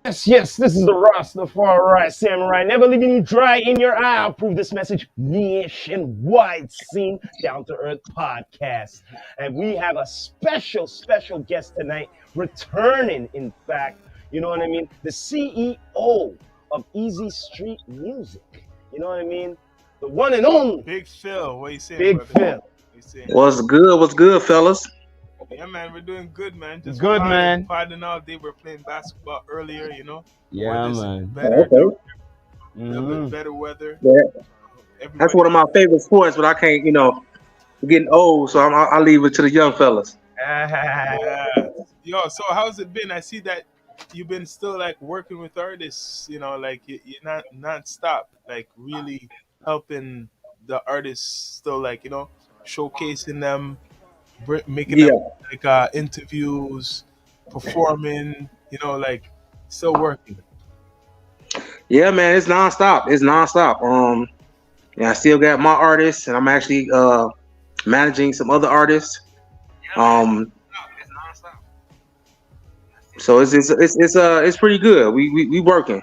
Yes, this is the Rastafari Samurai. Never leaving you dry in your eye. I'll prove this message nationwide. Scene Down to Earth podcast. And we have a special guest tonight, returning, in fact. You know what I mean? The CEO of Easy Street Music. You know what I mean? The one and only Big Phil, what you saying, Big brother? What Phil. you saying? What's good? What's good, fellas? Yeah, man, we're doing good, man. Just Good, man. partying all day. We're playing basketball earlier, for Yeah, this man. better, Okay. little bit Mhm. better weather. Yeah, that's Everybody, one of my favorite sports, but I can't, I'm getting old, so I'll leave it to the young fellas. yeah. Yo, so how's it been? I see that you've been still like working with artists, like you're not non-stop, like really helping the artists still, like, showcasing them, making them Yeah, like interviews, performing, like still working. yeah, man, it's nonstop. It's nonstop. Yeah, I still got my artists, and I'm actually managing some other artists. Um, so it's pretty good. We working,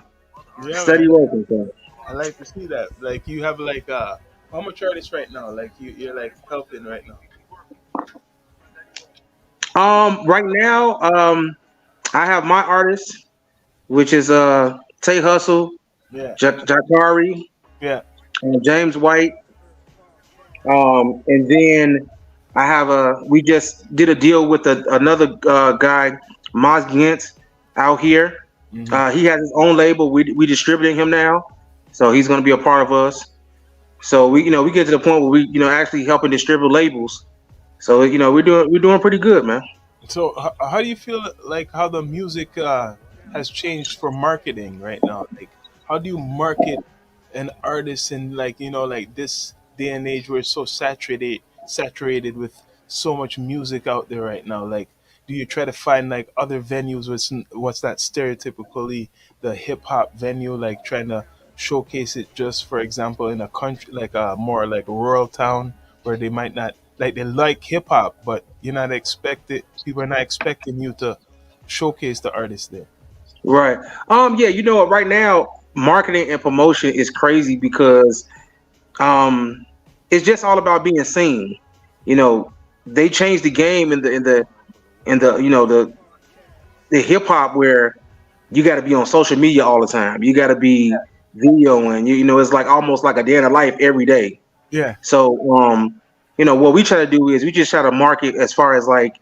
Yeah, steady man. working. So. I like to see that. Like you have like how much artists right now? Like you're like helping right now. Right now, I have my artist, which is Tay Hustle, Yeah. Jakari, Yeah. James White. And then we just did a deal with another guy, Maz Gint, out here. Hmm. He has his own label. We distributing him now, so he's going to be a part of us. So we get to the point where we actually helping distribute labels. So we're doing pretty good, man. So how do you feel like how the music has changed for marketing right now? Like how do you market an artist in, like, like this day and age where it's so saturated with so much music out there right now? Like do you try to find like other venues what's that stereotypically the hip hop venue, like trying to showcase it, just for example in a country like a more like rural town where they might not like, they like hip hop, but people are not expecting you to showcase the artist there. Right. Yeah. You know what? Right now, marketing and promotion is crazy because um, it's just all about being seen. You know, they changed the game in the the hip hop where you got to be on social media all the time. You got to be videoing. It's like almost like a day in a life every day. Yeah. So what we try to do is we just try to market as far as like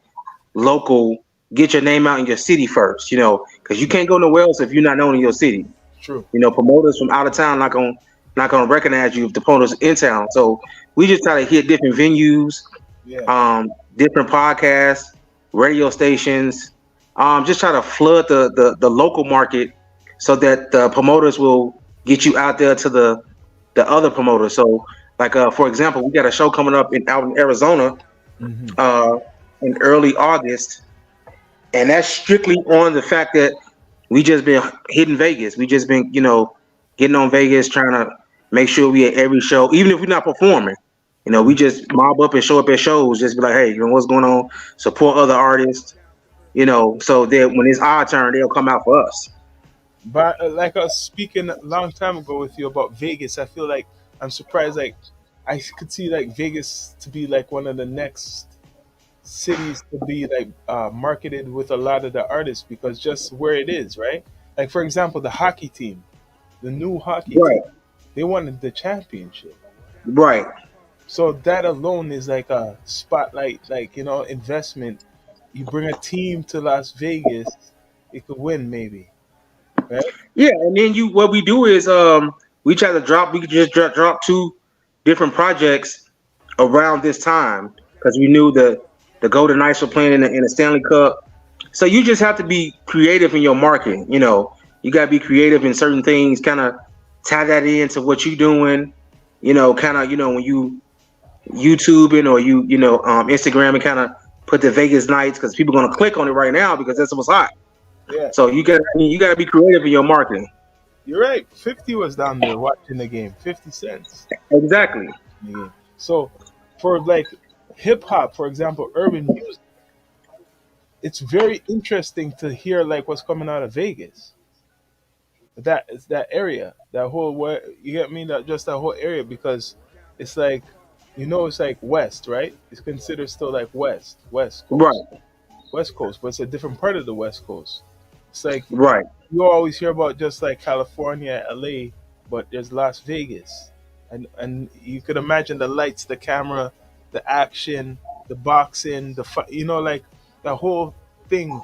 local, get your name out in your city first. Because you can't go nowhere else if you're not known in your city. True. Promoters from out of town not gonna recognize you if the promoters in town. So we just try to hit different venues, Yeah. different podcasts, radio stations. Just try to flood the local market so that the promoters will get you out there to the other promoters. So like for example, we got a show coming up out in Arizona Hmm. uh, in early August, and that's strictly on the fact that we just been hitting Vegas. We just been, getting on Vegas, trying to make sure we at every show, even if we're not performing. We just mob up and show up at shows, just be like, hey, what's going on? Support other artists, so that when it's our turn, they'll come out for us. But like I was speaking a long time ago with you about Vegas, I feel like I'm surprised. Like I could see like Vegas to be like one of the next cities to be like marketed with a lot of the artists, because just where it is, right? Like for example, the hockey team, the new hockey team, Right, they wanted the championship. right. So that alone is like a spotlight, like, investment. You bring a team to Las Vegas, it could win maybe, right? Yeah, and then what we do is we could just drop two different projects around this time because we knew the Golden Knights were playing in the Stanley Cup. So you just have to be creative in your marketing. You got to be creative in certain things, kind of tie that into what you're doing. Kind of when you YouTubing or Instagram and kind of put the Vegas Knights because people are gonna click on it right now because that's what's hot. Yeah, So you got to be creative in your marketing. you're right. 50 was down there watching the game. 50 cents Exactly. in the game. So for like hip hop, for example, urban music, it's very interesting to hear like what's coming out of Vegas. that it's that area, that whole where you get me, that just that whole area, because it's like, it's like west, right? It's considered still like west coast, Right, west coast, but it's a different part of the west coast. It's like right. you always hear about just like California, LA, but there's Las Vegas, and you could imagine the lights, the camera, the action, the boxing, like the whole thing,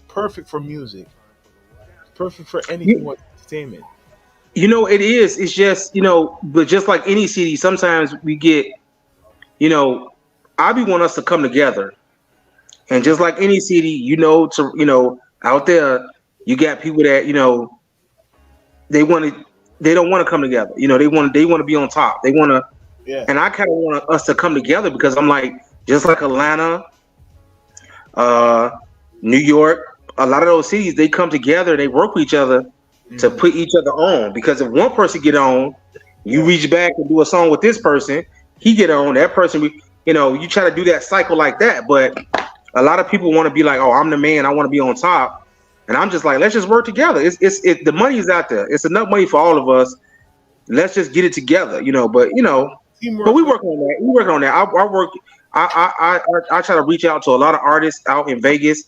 perfect for music, perfect for anything You, with entertainment. it is. It's just, but just like any city, sometimes we get, you know, I be want us to come together. And just like any city, out there, you got people that, they want to, they don't want to come together. They want to be on top. They want to, Yeah. and I kind of want us to come together because I'm like, just like Atlanta, uh, New York, a lot of those cities, they come together, they work with each other to Hmm. put each other on. Because if one person get on, you Yeah. reach back and do a song with this person, he get on, that person, you try to do that cycle like that. But a lot of people want to be like, oh, I'm the man, I want to be on top. And I'm just like, let's just work together. The money is out there. It's enough money for all of us. Let's just get it together, but Teamwork we makes. working on that. We working on that. I work. I try to reach out to a lot of artists out in Vegas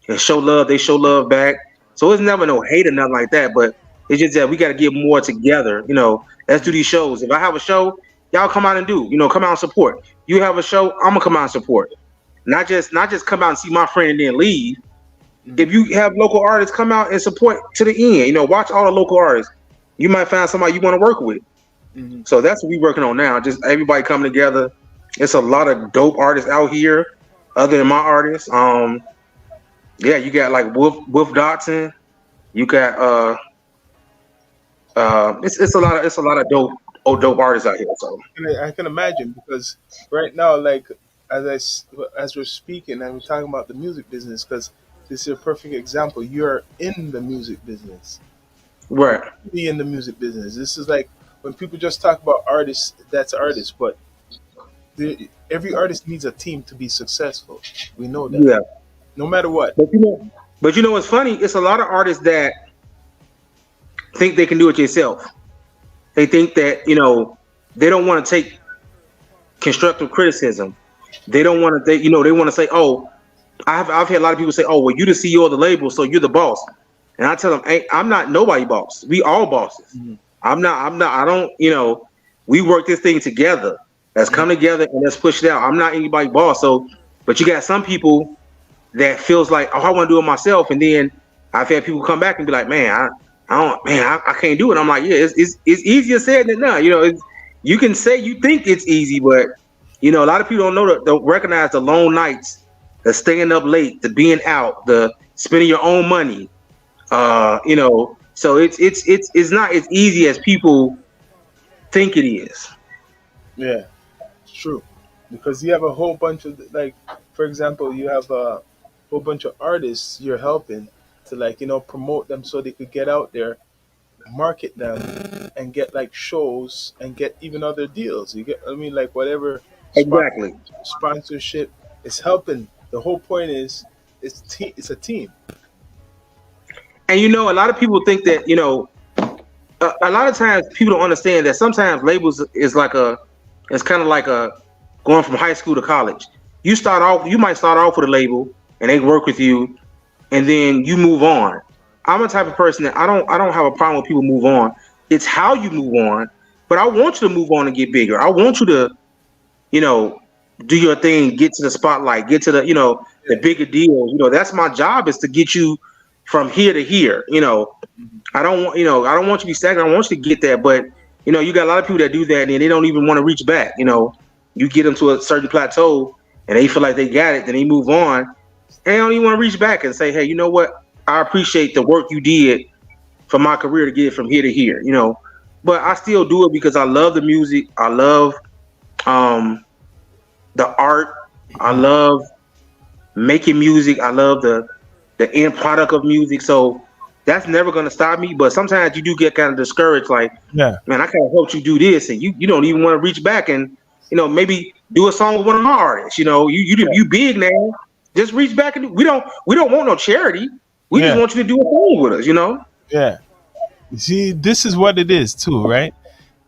and show love. They show love back. So it's never no hate or nothing like that. But it's just that we got to get more together. Let's do these shows. If I have a show, y'all come out and do. Come out and support. You have a show, I'm gonna come out and support. Not just come out and see my friend and then leave. Hmm. If you have local artists, come out and support to the end. Watch all the local artists. You might find somebody you want to work with. Hmm. So that's what we're working on now. Just everybody coming together. It's a lot of dope artists out here, other than my artists. Yeah, you got like Wolf Dotson. You got it's a lot of dope artists out here. So I can imagine, because right now, like, as we're speaking and we're talking about the music business, because this is a perfect example. You're in the music business. You're right, really in the music business. This is like when people just talk about artists. That's artists, but every artist needs a team to be successful. We know that. yeah. No matter what. But what's funny? It's a lot of artists that think they can do it themselves. They think that they don't want to take constructive criticism. They don't want to. They want to say, "Oh, I've had a lot of people say, "Oh, well, you're the CEO of the label, so you're the boss." And I tell them, "Hey, I'm not nobody boss. We all bosses. Mhm. I'm not. I'm not. I don't. We work this thing together. Let's come together and let's push it out. I'm not anybody boss. So, but you got some people that feels like, oh, I want to do it myself, and then I've had people come back and be like, man, I don't, man, I can't do it. I'm like, yeah, it's easier said than done. You can say you think it's easy, but a lot of people don't recognize the long nights, the staying up late, the being out, the spending your own money. So it's not as easy as people think it is. Yeah, it's true. Because you have a whole bunch of, like, for example, you have a whole bunch of artists you're helping to, like, promote them so they could get out there, market them, and get like shows and get even other deals. You get, I mean, like whatever Exactly. sponsorship is helping. The whole point is it's a team. And a lot of people think that a lot of times people don't understand that sometimes labels is like it's kind of like a going from high school to college. You might start off with a label and they work with you, and then you move on. I'm a type of person that I don't have a problem with people move on. It's how you move on, but I want you to move on and get bigger. I want you to you know do your thing, get to the spotlight, get to the Yeah. bigger deals. That's my job, is to get you from here to here. Mhm. I don't want you to be stagnant. I want you to get that, but you got a lot of people that do that and they don't even want to reach back. You get them to a certain plateau and they feel like they got it, then they move on and they don't even want to reach back and say, hey, you know what? I appreciate the work you did for my career to get it from here to here. But I still do it because I love the music. I love um, the art. I love making music. I love the end product of music. So that's never gonna stop me. But sometimes you do get kind of discouraged, like, Yeah. man, I kind of helped you do this, and you don't even want to reach back and maybe do a song with one of my artists. You big now. Just reach back and we don't want no charity. We just Yeah. want you to do a song with us. Yeah. See, this is what it is too, right?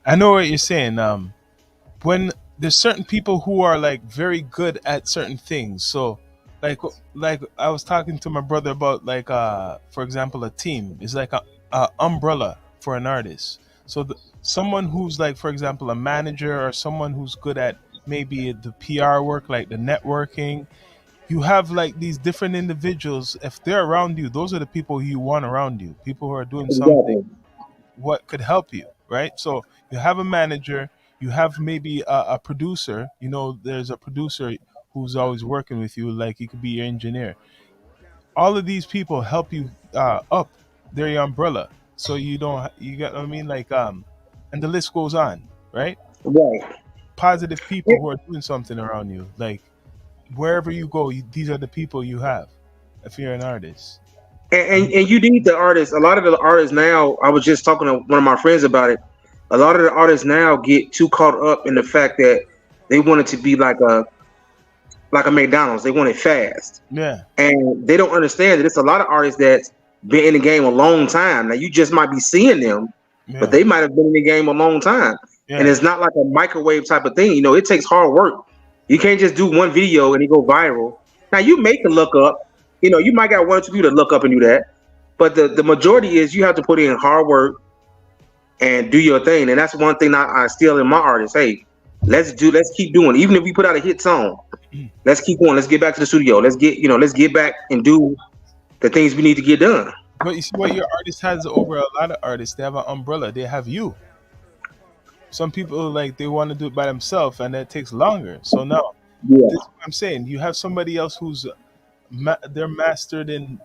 I know what you're saying. When there's certain people who are like very good at certain things. So like like I was talking to my brother about like for example a team is like a umbrella for an artist. So someone who's like for example a manager or someone who's good at maybe the PR work like the networking, you have like these different individuals. If they're around you, those are the people you want around you, people who are doing something Exactly. what could help you, right? So you have a manager, you have maybe a producer. You know, there's a producer who's always working with you, like he could be your engineer. All of these people help you up. They're your umbrella, so you don't. You get what I mean? Like and the list goes on, right? Right. Positive people who are doing something around you, like wherever you go, these are the people you have. If you're an artist, And you need the artists. A lot of the artists now. I was just talking to one of my friends about it. A lot of the artists now get too caught up in the fact that they want it to be like a McDonald's. They want it fast, yeah, and they don't understand that it's a lot of artists that's been in the game a long time. Now you just might be seeing them, but yeah, they might have been in the game a long time. And yeah, it's not like a microwave type of thing. You know, it takes hard work. You can't just do one video and it go viral. Now you make a look up. You know, you might got one or two people to look up and do that. But the majority is you have to put in hard work and do your thing. And that's one thing I still in my artists. Hey, let's keep doing it. Even if we put out a hit song, let's keep going. Let's get back to the studio. Let's get back and do the things we need to get done. but you see what your artist has over a lot of artists. They have an umbrella. They have you. Some people like they want to do it by themselves, and that takes longer. So now, this is Yeah. what I'm saying. You have somebody else who's they're mastered in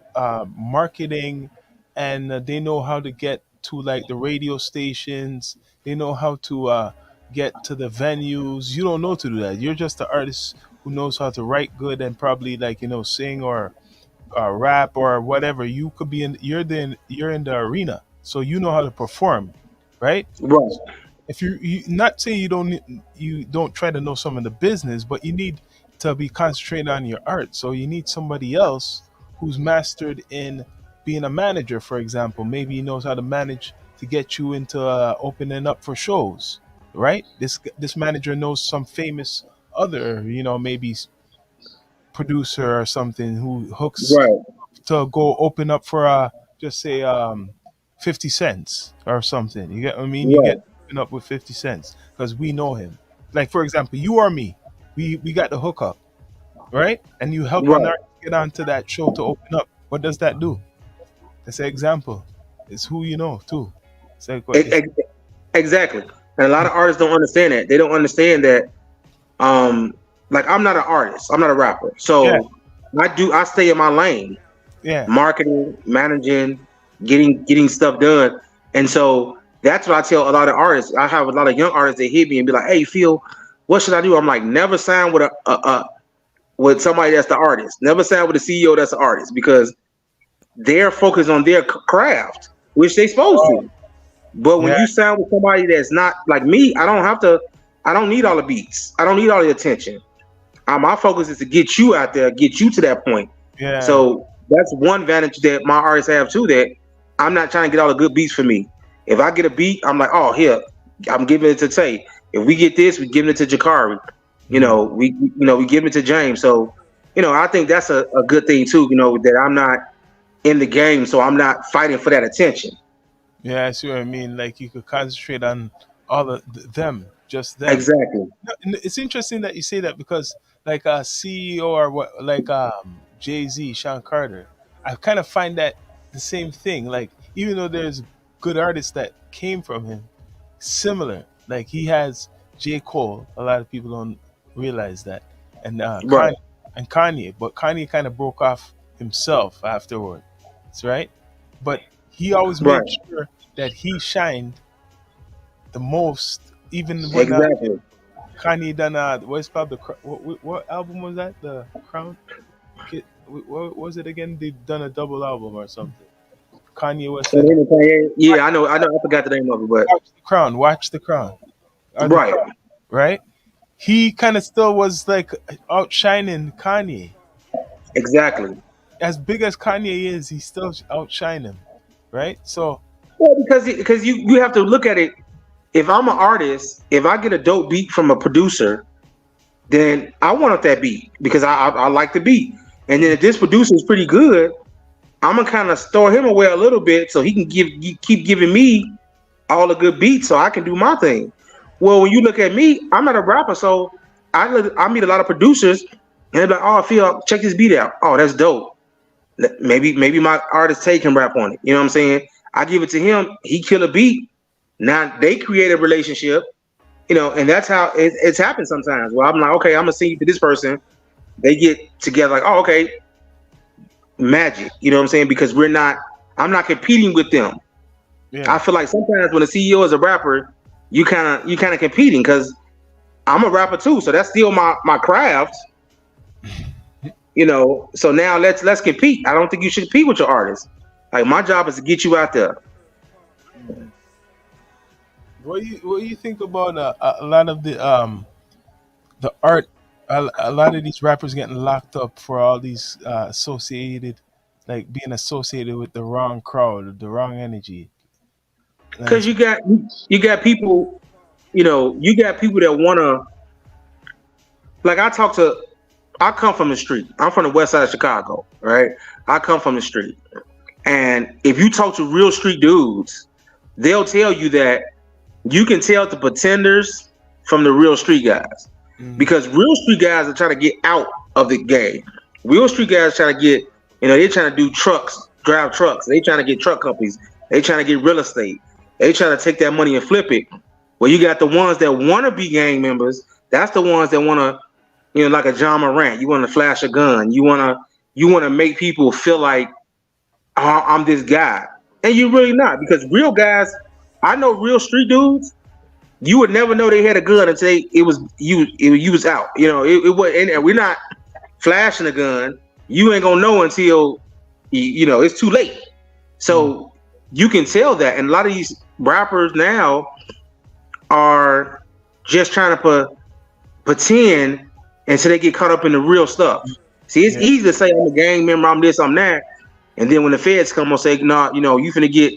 marketing, and they know how to get to like the radio stations. They know how to get to the venues. You don't know to do that. You're just an artist who knows how to write good and probably like sing or rap or whatever. You could be in. You're in the arena, so you know how to perform, right? Right. If you not saying you don't try to know some of the business, but you need to be concentrating on your art. So you need somebody else who's mastered in being a manager, for example. Maybe he knows how to manage to get you into opening up for shows, right? This manager knows some famous other, maybe producer or something who hooks Right. to go open up for just say 50 cents or something. You get what I mean? You get Right. open up with 50 cents because we know him. Like for example, you or me, we got the hookup, right? And you help an Right. artist get onto that show to open up. What does that do? That's an example. It's who you know too. It's like what E- it's e- Exactly. And a lot of artists don't understand that. They don't understand that. Um, like I'm not an artist. I'm not a rapper. yeah, So I stay in my lane, yeah, marketing, managing, getting stuff done. And so that's what I tell a lot of artists. I have a lot of young artists that hit me and be like, "Hey, Phil, what should I do?" I'm like, never sign with with somebody that's the artist. Never sign with a CEO that's the artist because they're focused on their craft, which they supposed oh, to. But when yeah, you sound with somebody that's not like me, I don't have to. I don't need all the beats. I don't need all the attention. My focus is to get you out there, get you to that point. yeah, So that's one advantage that my artists have too. That I'm not trying to get all the good beats for me. If I get a beat, I'm like, oh, here, I'm giving it to Tay. If we get this, we giving it to Jakari. mm, We give it to James. So, I think that's a good thing too. That I'm not in the game, so I'm not fighting for that attention. yeah. I see what I mean. Like you could concentrate on all of them, just them. Exactly. No, and it's interesting that you say that because like a CEO or what like Jay Z, Sean Carter, I kind of find that the same thing. Like even though there's good artists that came from him, similar. Like he has J. Cole. A lot of people don't realize that, and Right. Kanye, but Kanye kind of broke off himself afterward. That's right. But he always Right. made sure that he shined the most, even when Exactly. Kanye done what's called what album was that? The Crown. What was it again? They done a double album or something. Kanye West So and then yeah, I know, I forgot the name of it, but Watch the Crown. Watch the Crown. Or the right. Crown, right? He kind of still was like outshining Kanye. Exactly. As big as Kanye is, he still outshine him, right? So Well, because you have to look at it. If I'm an artist, if I get a dope beat from a producer, then I want that beat because I like the beat. And then if this producer is pretty good, I'm gonna kind of store him away a little bit so he can keep giving me all the good beats so I can do my thing. Well, when you look at me, I'm not a rapper, so I meet a lot of producers and they're like, "Oh, Phil, check this beat out. Oh, that's dope. Maybe my artist Tay can rap on it. You know what I'm saying? I give it to him. He kill a beat. Now they create a relationship. You know, and that's how it's happened sometimes. Well, I'm like, okay, I'm gonna sing to this person. They get together, like, oh, okay, magic. You know what I'm saying? Because I'm not competing with them. Yeah. I feel like sometimes when a CEO is a rapper, you kind of competing because I'm a rapper too, so that's still my craft. You know, so now let's compete. I don't think you should compete with your artist. Like my job is to get you out there. What do you think about a lot of the art? A lot of these rappers getting locked up for all these associated, like being associated with the wrong crowd, the wrong energy. Like, Because you got people, you got people that wanna like I come from the street. I'm from the west side of Chicago, right? I come from the street. And if you talk to real street dudes, they'll tell you that you can tell the pretenders from the real street guys. Because real street guys are trying to get out of the game. Real street guys trying to get, they're trying to do drive trucks. They trying to get truck companies. They trying to get real estate. They trying to take that money and flip it. Well, you got the ones that want to be gang members. That's the ones that want to, like a John Morant. You want to flash a gun. You want to make people feel like, oh, I'm this guy, and you're really not. Because real guys, I know real street dudes. You would never know they had a gun until it was you was out. It was, and we're not flashing a gun. You ain't gonna know until it's too late. So you can tell that, and a lot of these rappers now are just trying to pretend until they get caught up in the real stuff. See, it's easy to say I'm a gang member, I'm this, I'm that, and then when the feds come and say, "No, you finna get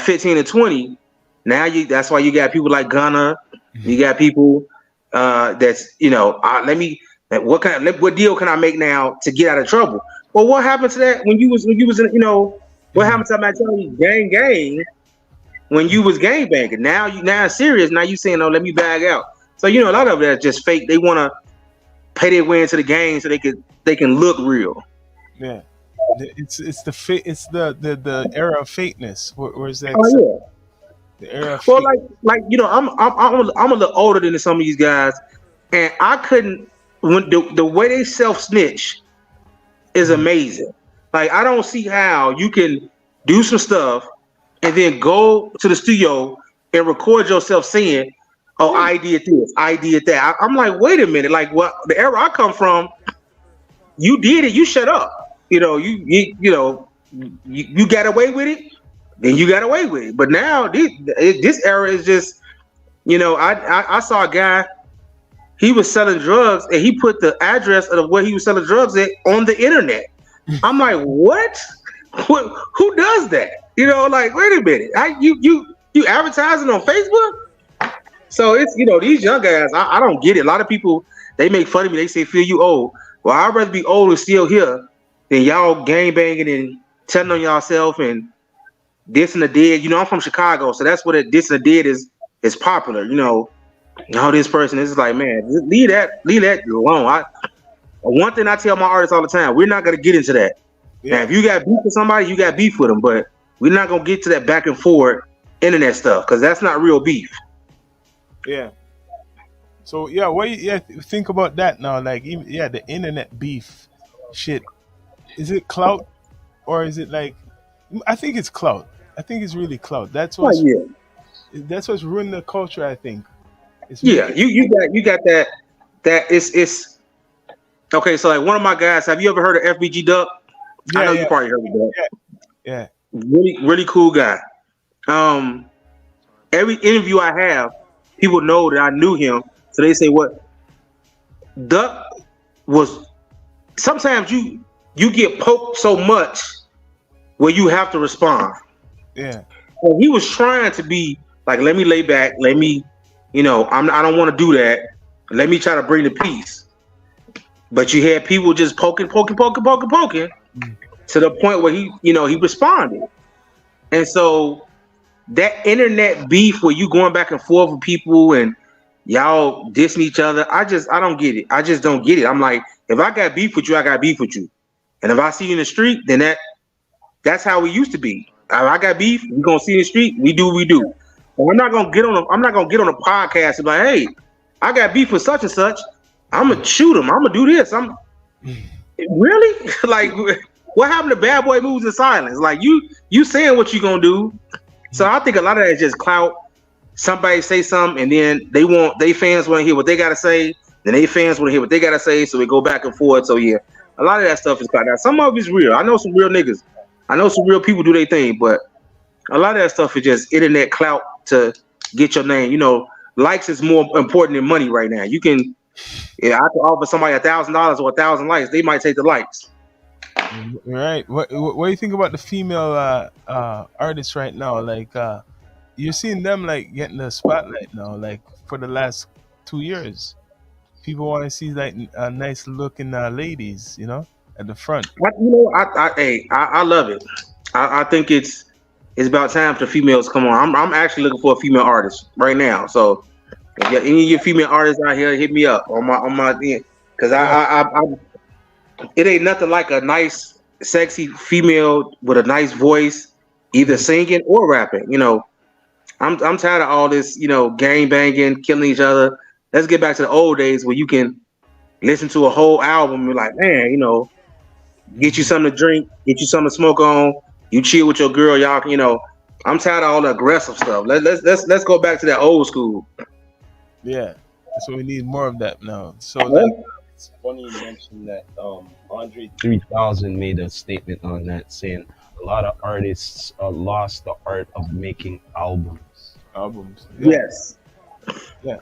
15 and 20." Now that's why you got people like Gunna. You got people that's what deal can I make now to get out of trouble? Well, what happened to that when you was in what happened to my gang when you was gang banging? Now it's serious. Now you saying, "Oh, let me bag out." So a lot of that's just fake. They want to pay their way into the game so they can look real. Yeah, it's the era of fakeness. Where's that? Oh yeah. The era of well, I'm a little older than some of these guys, and I couldn't. When the way they self snitch is amazing. Like I don't see how you can do some stuff and then go to the studio and record yourself saying, "Oh, I did this, I did that." I'm like, wait a minute. Like, what? The era I come from, you did it. You shut up. You got away with it. Then you got away with it. But now this era is just, I saw a guy. He was selling drugs, and he put the address of where he was selling drugs at on the internet. I'm like, what? Who does that? Like, wait a minute. You advertising on Facebook? So it's these young guys. I don't get it. A lot of people, they make fun of me. They say, "Phil, you old." Well, I'd rather be old and still here than y'all gang banging and telling on yourself and this and the dead. I'm from Chicago, so that's what this and the dead is popular. This person is like, man, leave that alone. One thing I tell my artists all the time, we're not gonna get into that. Yeah. Now, if you got beef with somebody, you got beef with them, but we're not gonna get to that back and forth internet stuff because that's not real beef. Yeah. So what do you think about that now? Like, the internet beef shit. Is it clout or is it like? I think it's clout. I think it's really clout. That's what's ruined the culture. I think. You got that it's okay. So like one of my guys, have you ever heard of FBG Duck? I know you probably heard of that. Yeah. Really, really cool guy. Every interview I have, people know that I knew him, so they say what Duck was. Sometimes you get poked so much where you have to respond. Yeah. And he was trying to be like, let me lay back, let me, I don't want to do that. Let me try to bring the peace. But you had people just poking to the point where he responded. And so that internet beef where you going back and forth with people and y'all dissing each other, I don't get it. I just don't get it. I'm like, if I got beef with you, I got beef with you. And if I see you in the street, then that's how we used to be. If I got beef, we gonna see in the street, we do what we do. And I'm not gonna get on a podcast and be like, hey, I got beef with such and such. I'm gonna shoot him. I'm gonna do this. Really? Like, what happened to Bad Boy Moves in silence? Like, you saying what you gonna do. So I think a lot of that is just clout. Somebody say something, and then they fans want to hear what they gotta say. Then they fans want to hear what they gotta say, so we go back and forth. So yeah, a lot of that stuff is clout. Now, some of it's real. I know some real niggas. I know some real people do their thing, but a lot of that stuff is just internet clout to get your name. Likes is more important than money right now. I can offer somebody $1,000 or 1,000 likes. They might take the likes. Right. What do you think about the female artists right now? Like, you're seeing them like getting the spotlight now. Like for the last 2 years, people want to see like nice looking ladies, at the front. I love it. I think it's about time for the females come on. I'm actually looking for a female artist right now. So if any of your female artists out here, hit me up on my because it ain't nothing like a nice, sexy female with a nice voice, either singing or rapping. I'm tired of all this, gang banging, killing each other. Let's get back to the old days where you can listen to a whole album and be like, man, get you something to drink, get you something to smoke on, you chill with your girl, y'all can, I'm tired of all the aggressive stuff. Let's go back to that old school. Yeah. So we need more of that now. So it's funny you mentioned that Andre 3000 made a statement on that saying a lot of artists lost the art of making albums. Yeah. Yes. Yeah.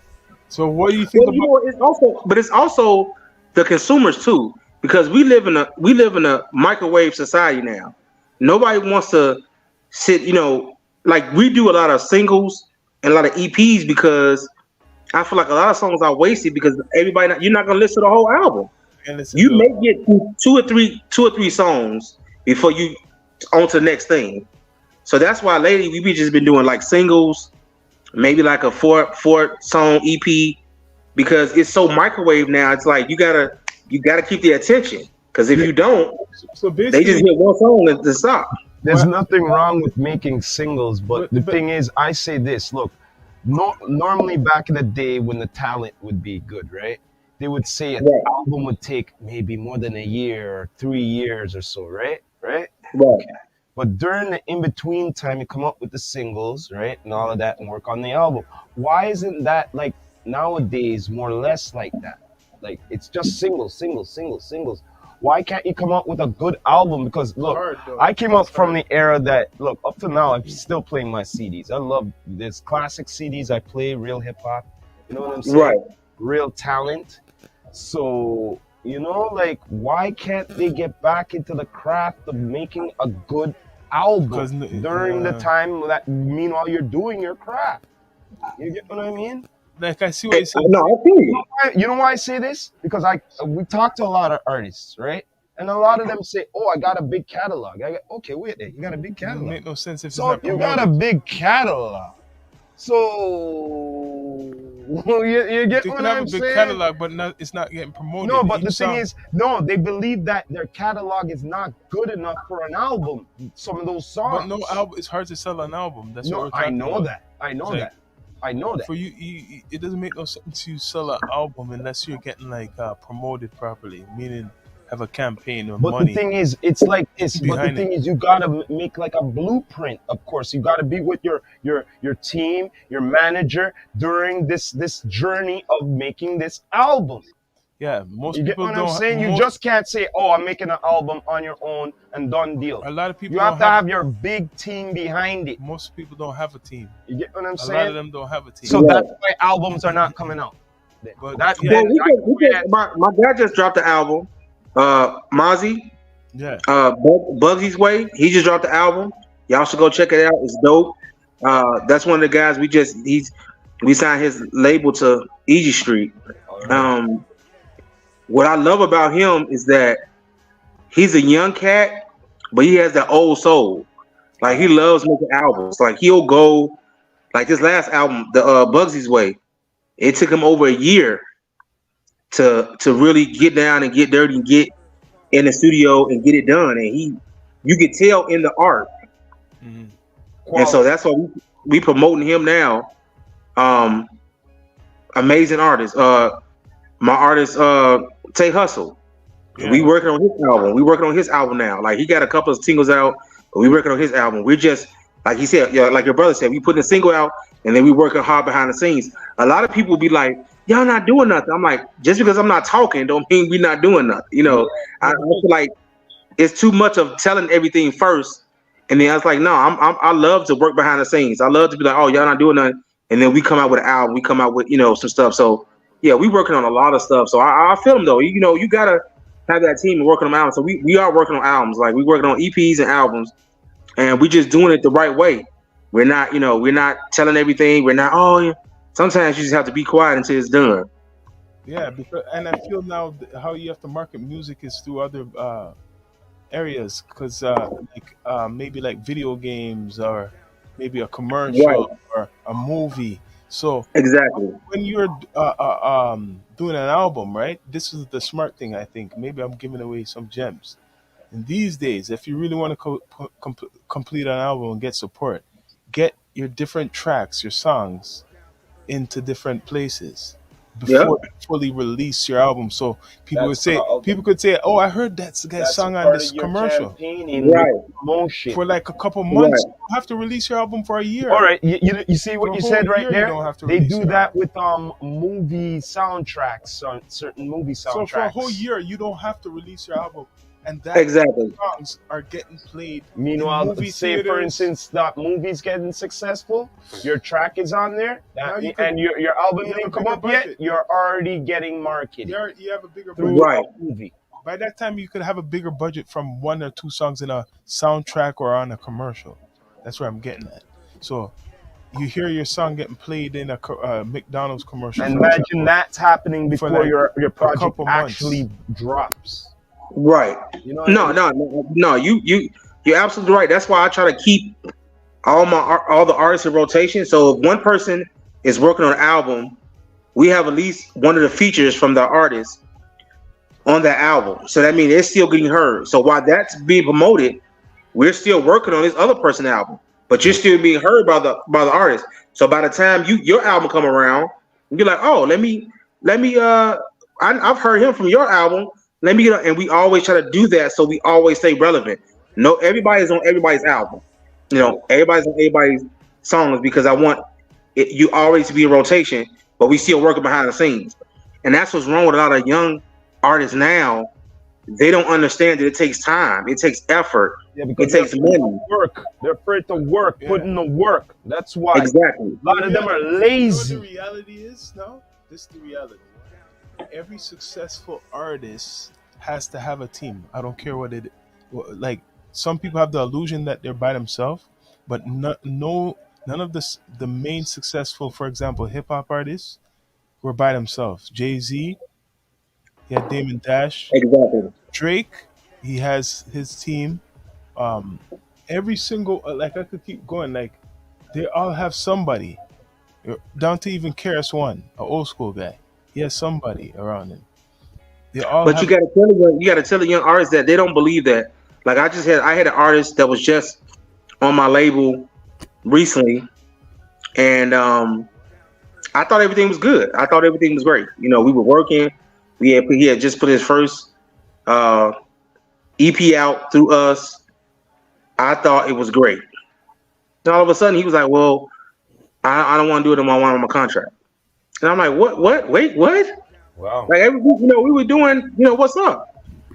So what do you think about it's also the consumers too, because we live in a microwave society now. Nobody wants to sit, like we do a lot of singles and a lot of EPs because I feel like a lot of songs are wasted because you're not gonna listen to the whole album. You may get two or three songs before you on to the next thing. So that's why lately we just been doing like singles, maybe like a four song EP, because it's so microwave now. It's like you gotta keep the attention, because if you don't, so they just hit one song and stop. There's nothing wrong with making singles, but the thing is, I say this, look, normally back in the day when the talent would be good, right? They would say an album would take maybe more than a year or 3 years or so, right? Right. But during the in-between time, you come up with the singles, right? And all of that and work on the album. Why isn't that like nowadays more or less like that? Like it's just singles. Why can't you come up with a good album? Because look, I came up from the era that, look, up to now, I'm still playing my CDs. I love this classic CDs. I play real hip hop. You know what I'm saying? Right. Real talent. So, like, why can't they get back into the craft of making a good album during the time that, meanwhile, you're doing your craft? You get what I mean? Like, I see what you're saying. No, I feel you. You know why I say this? Because we talk to a lot of artists, right? And a lot of them say, "Oh, I got a big catalog." Okay, wait there. You got a big catalog. It make no sense if so it's not you got a big catalog. So you get they what can have I'm a big saying? catalog, but it's not getting promoted. No, but the thing is, they believe that their catalog is not good enough for an album. Some of those songs. But no album. It's hard to sell an album. That's what we're talking I know about. that. I know that. For you, it doesn't make no sense to sell an album unless you're getting like promoted properly, meaning have a campaign or but money. The thing is, it's like this. But the thing it. is, you gotta make like a blueprint. Of course, you gotta be with your team, your manager during this journey of making this album. Yeah, most you get people what don't. I'm saying? You just can't say, "Oh, I'm making an album on your own and done deal." A lot of people. You have to have your big team behind it. Most people don't have a team. You get what I'm saying? A lot of them don't have a team. So that's why albums are not coming out. But my dad just dropped the album. Mozzie, yeah. Bugsy's Way. He just dropped the album. Y'all should go check it out. It's dope. That's one of the guys we signed his label to Easy Street. All right. Um, what I love about him is that he's a young cat, but he has that old soul. Like he loves making albums. Like he'll go like this last album, the Bugsy's Way. It took him over a year to really get down and get dirty and get in the studio and get it done. And you could tell in the art. Mhm. And so Quality. that's why we promoting him now. Um, Amazing artist. My artist Tay Hustle. We Yeah. working on his album. We working on his album now. Like he got a couple of singles out, but we working on his album. We're just like he said, yeah, like your brother said, we putting a single out and then we working hard behind the scenes. A lot of people be like, y'all not doing nothing. I'm like, just because I'm not talking don't mean we not doing nothing. I feel like it's too much of telling everything first. And then I was like, no, I love to work behind the scenes. I love to be like, oh, y'all not doing nothing. And then we come out with an album. We come out with, some stuff. So yeah, we working on a lot of stuff. So I feel them though. You gotta have that team and working on albums. So we are working on albums. Like we working on EPs and albums, and we just doing it the right way. We're not telling everything. We're not. Oh, yeah. Sometimes you just have to be quiet until it's done. Yeah, because and I feel now how you have to market music is through other areas, because maybe like video games or maybe a Right. commercial or a movie. So Exactly. when you're doing an album, right? This is the smart thing, I think. Maybe I'm giving away some gems. And these days, if you really want to complete an album and get support, get your different tracks, your songs, into different places Yep. before you fully release your album. So That's people could say, "Oh, I heard that guy's that's a song on part this of your commercial." campaigning, your Right. promotion. For like a couple Right. months, you don't have to release your album for a All year. right, you see For what a you whole said right year, you there? don't have to They release do your that album. with movie soundtracks, on certain movie So for a whole soundtracks. year, you don't have to release your album, and that Exactly. songs are getting played in Meanwhile, movie say for theaters. instance that movie's getting successful, your track is on there, Now you could and your album you have a didn't come bigger up yet. budget. You're already getting marketed You have a bigger through budget. a Right. movie. By that time, you could have a bigger budget from one or two songs in a soundtrack or on a commercial. That's where I'm getting at. So you hear your song getting played in a McDonald's commercial, And for imagine example, that's happening for before like your a project couple months. actually drops. Right. You know what I No, mean? no, no, no. You're absolutely right. That's why I try to keep all the artists in rotation. So if one person is working on an album, we have at least one of the features from the artist on that album. So that means it's still getting heard. So while that's being promoted, we're still working on this other person's album, but you're still being heard by the artist. So by the time your album come around, you're like, oh, let me I've heard him from your album. Let me get and we always try to do that so we always stay relevant. No, everybody's on everybody's album. Everybody's on everybody's songs because I want you always to be in rotation, but we still working behind the scenes. And that's what's wrong with a lot of young artists now. They don't understand that it takes time, it takes effort, Yeah, it because they're takes afraid to money. work. They're afraid to work, put Yeah. in the work. That's why Exactly. a lot of them are You know what the lazy. reality is now? This is the reality. Every successful artist has to have a team. I don't care like. Some people have the illusion that they're by themselves, but none of the main successful, for example, hip hop artists were by themselves. Jay-Z, he had Damon Dash. Exactly. Drake, he has his team. Um, every single like I could keep going. Like they all have somebody. Down to even KRS One, an old school guy. He has somebody around him. They all But have. you gotta tell the young artists that they don't believe that. Like I had an artist that was just on my label recently, and I thought everything was good. I thought everything was great. We were working. He had just put his first uh, EP out through us. I thought it was great. And all of a sudden, he was like, "Well, I don't want to do it on my contract." And I'm like, "What? What? Wait, what?" Wow. Like we were doing, what's up?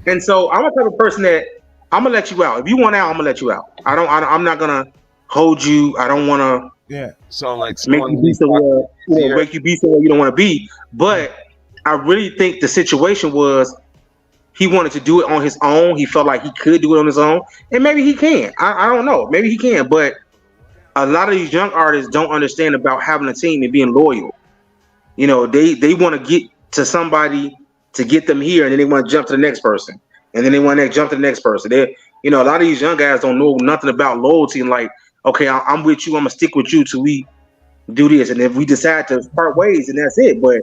And so I'm a type of person that I'm gonna let you out. If you want out, I'm gonna let you out. I'm not gonna hold you. I don't want to Yeah, Sound like make you someone be who's somewhere, here. make you be somewhere you don't want to be. But I really think the situation was he wanted to do it on his own. He felt like he could do it on his own, and maybe he can. I don't know. Maybe he can, but a lot of these young artists don't understand about having a team and being loyal. You know, they want to get to somebody to get them here, and then they want to jump to the next person, and then they want to jump to the next person. They, you know, a lot of these young guys don't know nothing about loyalty and like, okay, I'm with you, I'm gonna stick with you till we do this, and if we decide to part ways, and that's it. But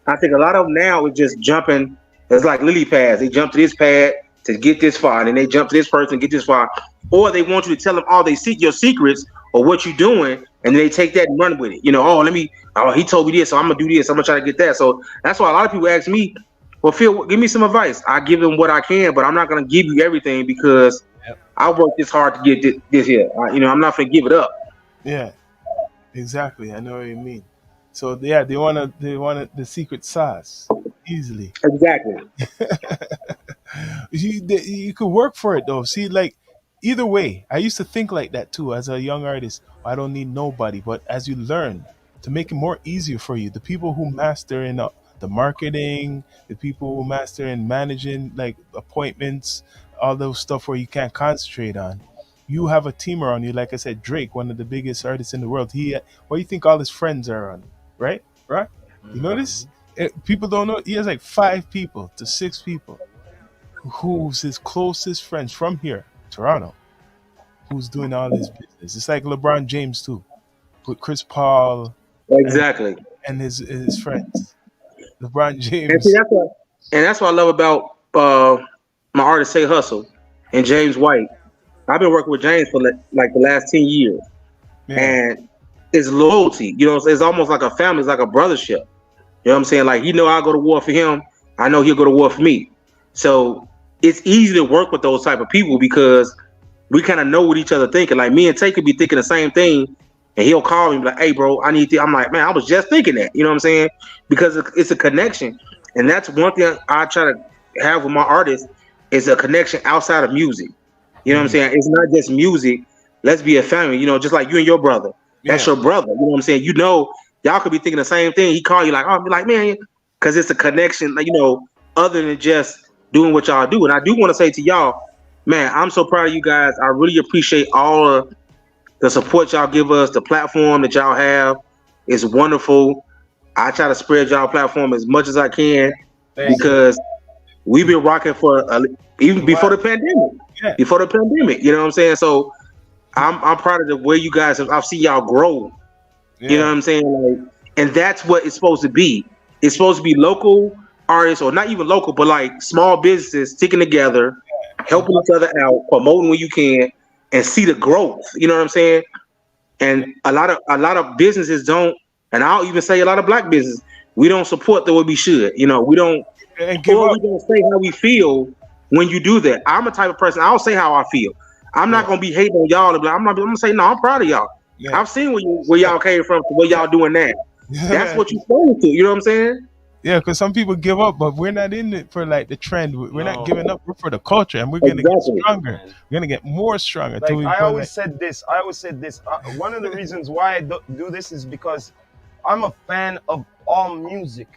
I think a lot of them now is just jumping. It's like lily pads. They jump to this pad to get this far, and then they jump to this person to get this far, or they want you to tell them all they seek your secrets or what you're doing, and they take that and run with it. You know, oh, let me. Oh, he told me this, so I'm gonna do this. I'm gonna try to get that. So that's why a lot of people ask me, "Well, Phil, give me some advice." I give them what I can, but I'm not gonna give you everything because Yep. I worked this hard to get this here. You know, I'm not gonna give it up. Yeah, exactly. I know what you mean. So yeah, they want the secret sauce easily. Exactly. You could work for it though. See, like either way, I used to think like that too as a young artist. I don't need nobody, but as you learn to make it more easier for you, the people who master in the marketing, the people who master in managing like appointments, all those stuff where you can't concentrate on. You have a team around you. Like I said, Drake, one of the biggest artists in the world. What do you think all his friends are on? Right? Right? You notice? People don't know. He has like 5 people to 6 people who's his closest friends from here, Toronto, who's doing all his business. It's like LeBron James too, with Chris Paul and Exactly. his friends. LeBron And see, James, that's what I love about my artist Say Hustle and James White. I've been working with James for like the last 10 years, yeah, and it's loyalty. You know, it's almost like a family. It's like a brothership. You know what I'm saying? Like, he know I'll go to war for him. I know he'll go to war for me. So it's easy to work with those type of people because we kind of know what each other thinking. Like me and Tay could be thinking the same thing, and he'll call me and be like, "Hey, bro, I need." I'm like, "Man, I was just thinking that." You know what I'm saying? Because it's a connection, and that's one thing I try to have with my artists is a connection outside of music. You know what I'm saying? It's not just music. Let's be a family. You know, just like you and your brother. That's yeah, your brother. You know what I'm saying? You know, y'all could be thinking the same thing. He call you like, "Oh, be like, man," because it's a connection. Like, you know, other than just doing what y'all do. And I do want to say to y'all, man, I'm so proud of you guys. I really appreciate all of the support y'all give us, the platform that y'all have is wonderful. I try to spread y'all platform as much as I can Thank you. because we've been rocking for even before Well, the pandemic. yeah, Before the pandemic, you know what I'm saying? So I'm proud of the way you guys have. I've seen y'all grow. You know what yeah. I'm saying? Like, and that's what it's supposed to be. It's supposed to be local artists, or not even local, but like small businesses sticking together, helping each other out, promoting when you can, and see the growth. You know what I'm saying? And a lot of businesses don't, and I'll even say a lot of black businesses, we don't support the way we should. You know, we don't, And give or we up. don't say how we feel when you do that. I'm a type of person, I'll say how I feel. I'm not Yeah, gonna be hating on y'all. And I'm gonna say no. I'm proud of y'all. yeah, I've seen where y'all came from to where y'all doing that. That's yeah. what you're supposed to. You know what I'm saying? Yeah, because some people give up, but we're not in it for like the trend. We're not giving no, up. We're for the culture, and we're gonna get Exactly. stronger. man. We're gonna get more stronger till Like we I go always like, said this. I always said this. One of the reasons why I do this is because I'm a fan of all music.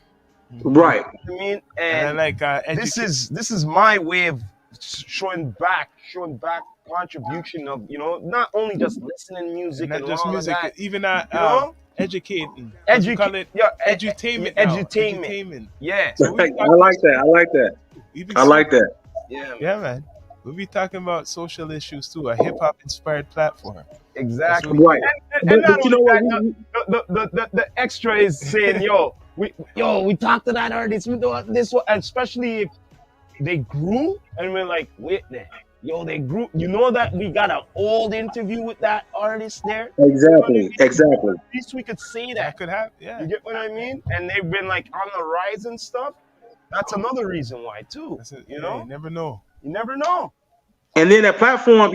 You Right. know what I mean? and I And like this educate, is this is my way of showing back contribution of, not only just listening and music not and just all of music, that, even you know, educating, because we educate, call it yeah, edutainment now. edutainment, Edutainment. yeah, So we I be talking about like that. I like that. we be I so like that. yeah, man, yeah, man. We be talking about social issues too. A hip hop inspired platform. That's what exactly. we Right. do. And not But you only know what? that, the extra is saying, we talked to that artist, we do this one, and especially if they grew and we're like, wait there. Yo, they grew. You know that we got an old interview with that artist there. You know what I Exactly. mean? Exactly. At least we could say That that. could happen. You Yeah. get what I mean? And they've been like on the rise and stuff. That's another reason why too. That's it. You Yeah, you know, never know. you never know. And then that platform,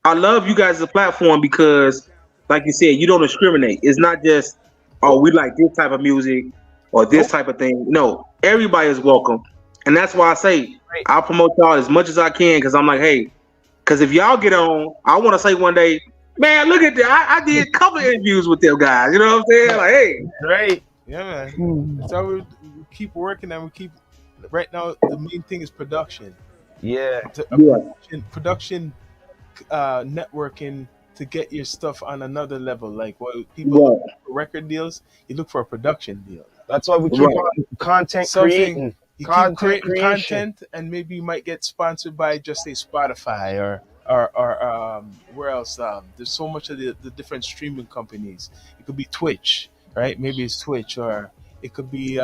I love you guys as a platform because, like you said, you don't discriminate. It's not just, oh, Nope, we like this type of music or this nope. type of thing. No, everybody is welcome. And that's why I say Right. I'll promote y'all as much as I can because I'm like, hey, because if y'all get on, I want to say one day, man, look at that. I did a couple of interviews with them guys. You know what I'm saying? Like, hey, Right. Yeah, man. So we keep working and we keep. Right now, the main thing is production. Yeah. A yeah, production networking to get your stuff on another level. Like what people look Right, for record deals, you look for a production deal. That's why we keep right, on content Something creating, you keep content creating creation. content, and maybe you might get sponsored by just say Spotify or where else? There's so much of the different streaming companies. It could be Twitch, right? Maybe it's Twitch, or it could be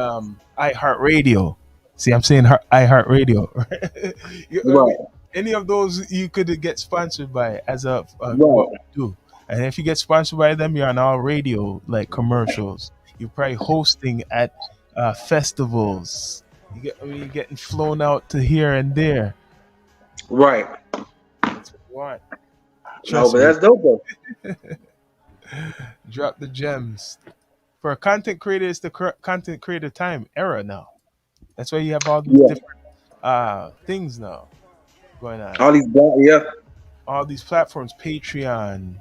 iHeartRadio. See, I'm saying iHeartRadio. You know what I mean? right, Any of those you could get sponsored by as what we right, do. And if you get sponsored by them, you're on our radio like commercials. You're probably hosting at festivals. I mean, you're getting flown out to here and there. right. That's what you want. No, Trust but me. that's dope though. Drop the gems. For a content creator, it's the content creator time era now. That's why you have all these Yeah, different things now going on. all these yeah, All these platforms, Patreon.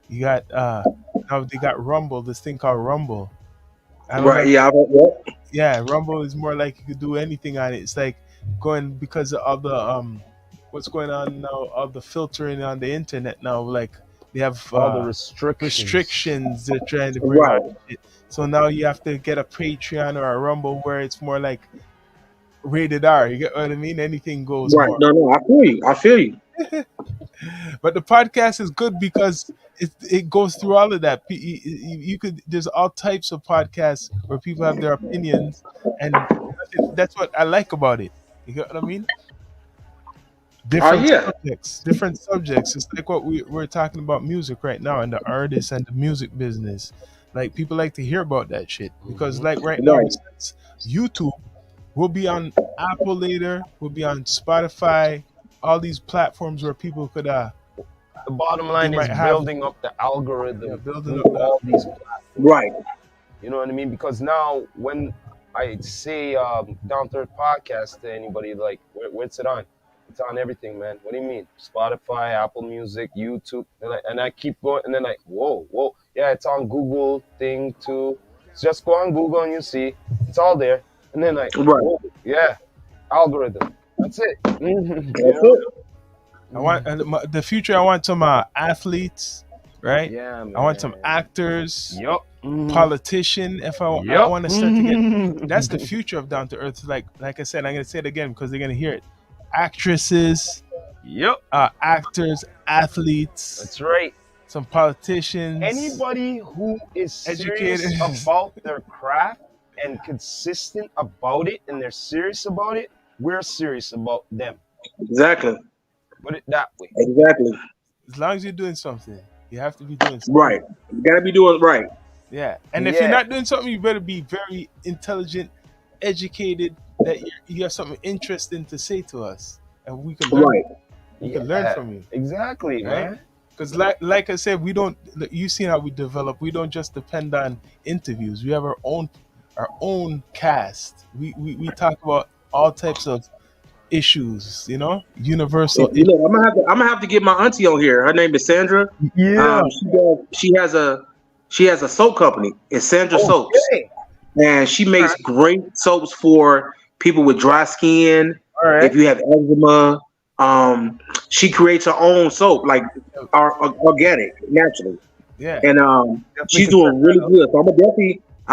You got now they got Rumble. This thing called Rumble. I don't know. right, yeah, yeah, Yeah, Rumble is more like you could do anything on it. It's like going because of the what's going on now of the filtering on the internet now. Like they have All the restrictions. restrictions they're trying to bring on right, it. So now you have to get a Patreon or a Rumble where it's more like rated R. You get what I mean? Anything goes right. more. No, no, I feel you. I feel you. But the podcast is good because it goes through all of that. You could there's all types of podcasts where people have their opinions, and that's what I like about it. You get what I mean? Oh Different yeah, subjects, different subjects. It's like what we're talking about music right now and the artists and the music business. Like people like to hear about that shit because like right now, right, besides YouTube, we'll be on Apple later, we'll be on Spotify, all these platforms where people could The bottom they line is might have building up the algorithm building through up the all these. right, You know what I mean? Because now when I say Down to Earth podcast to anybody, like, where's it on? It's on everything, man. What do you mean? Spotify, Apple Music, YouTube, and I keep going, and then like, whoa, yeah, it's on Google thing too. So just go on Google and you see it's all there, and then like, right. whoa, yeah, algorithm. That's it. That's it. I want the future. I want some athletes, right? Yeah, man. I want some actors, Yup. politician. If I Yup. want to start to get, that's the future of Down to Earth. Like I said, I'm gonna say it again because they're gonna hear it. Actresses, Yup. actors, athletes, That's right. some politicians. Anybody who is serious Educators. about their craft and consistent about it, and they're serious about it, we're serious about them. Exactly, Put it that way. exactly. As long as you're doing something, you have to be doing something. Right. You gotta be doing right. Yeah, and if you're not doing something, you better be very intelligent, educated. That you have something interesting to say to us, and we can learn. Right. We can learn from you. Exactly, Right? man. Because like I said, we don't. You see how we develop. We don't just depend on interviews. We have our own cast. We talk about all types of issues. Universal. You know, I'm gonna have to get my auntie on here. Her name is Sandra. Yeah. She has a soap company. It's Sandra Soaps, Okay. and she makes great soaps for people with dry skin. All right. If you have eczema, she creates her own soap, like organic, naturally, Yeah. and she's doing really good. So I'm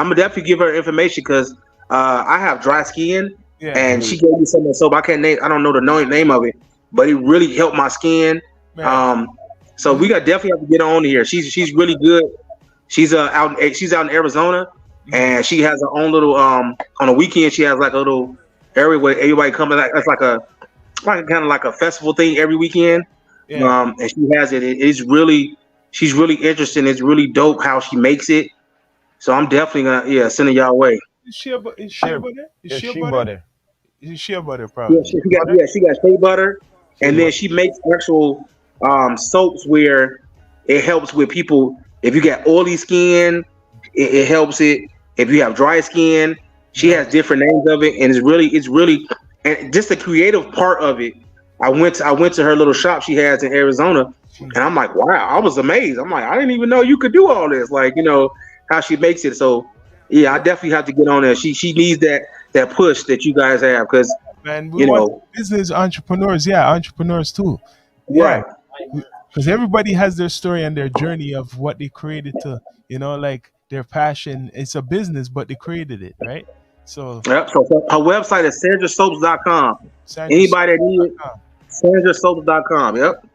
gonna definitely give her information because I have dry skin, Yeah. and she gave me some of the soap. I don't know the name of it, but it really helped my skin. Man. So we got definitely have to get her on here. She's really good. She's out in Arizona, and she has her own little on the weekend. She has like a little area where everybody comes. It's like kind of like a festival thing every weekend. Yeah. And she has it. She's really interesting. It's really dope how she makes it. So I'm definitely gonna send it y'all way. Is shea butter? Is shea butter? butter. Is shea butter probably? She got shea butter, and then she makes actual soaps where it helps with people. If you got oily skin, it helps it. If you have dry skin, she has different names of it, and it's really, and just the creative part of it. I went to her little shop she has in Arizona, and I'm like, wow, I was amazed. I'm like, I didn't even know you could do all this, like how she makes it. So yeah, I definitely have to get on there. She needs that push that you guys have because Man, we want business entrepreneurs. Yeah, entrepreneurs too. Yeah. right. because everybody has their story and their journey of what they created to, like their passion. It's a business, but they created it, right? So Yep. So her website is sandrasoaps.com. Sandra, Anybody that needs it, sandrasoaps.com. Yep.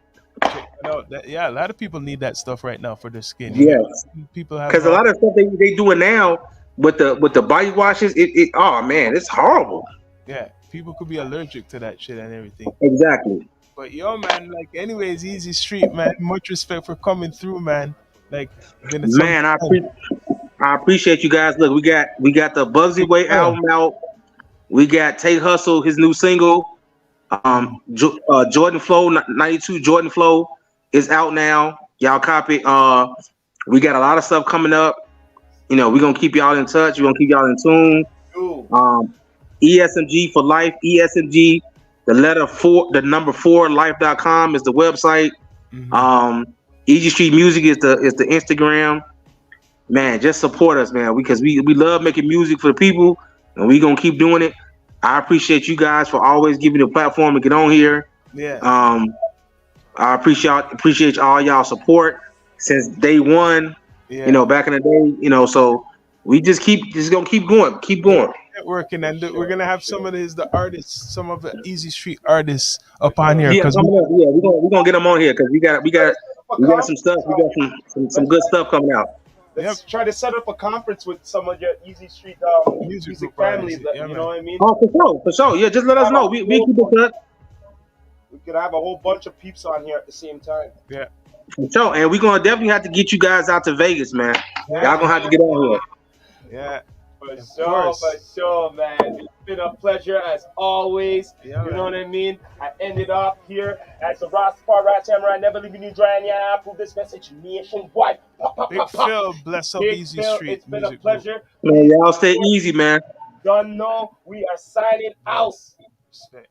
check that out. Yeah, a lot of people need that stuff right now for their skin. Yes. People have Because a lot of stuff they doing now with the body washes, it oh man, it's horrible. yeah, people could be allergic to that shit and everything. Exactly. But yo, man, like, anyways, Easy Street, man. Much respect for coming through, man. Like, been some Man, time. I appreciate you guys. Look, we got the Bugsy Way album out. We got Tate Hustle, his new single. Jordan Flow 92 Jordan Flow is out now. Y'all copy. We got a lot of stuff coming up. We're gonna keep y'all in touch. We're gonna keep y'all in tune. ESMG for life. ESMG, the letter 4, the number 4, life.com is the website. Easy Street Music is the Instagram. Man, just support us, man, because we love making music for the people, and we gonna keep doing it. I appreciate you guys for always giving the platform to get on here. Yeah. I appreciate all y'all support since day one. Yeah. Back in the day. So we just gonna keep going. Networking, and we're gonna have some of the artists, some of the Easy Street artists up on here. Yeah, we're gonna get them on here because we got some stuff. We got some good stuff coming out. Let's try to set up a conference with some of your Easy Street music families. Yeah, you know what I mean? Oh, for sure. Yeah, just let us know. We keep in touch. We could have a whole bunch of peeps on here at the same time. Yeah. For sure. And we're gonna definitely have to get you guys out to Vegas, man. Y'all gonna have to get on here. Yeah. For sure, man. It's been a pleasure as always. Yeah, you know what I mean? I ended up here as the Rastafari Samurai, never leaving you dry, and yeah, I approve this message nationwide. Big Phil, bless up Big Easy Phil, Street. it's been a pleasure. Man, y'all stay easy, man. Don't know, we are signing out. Respect.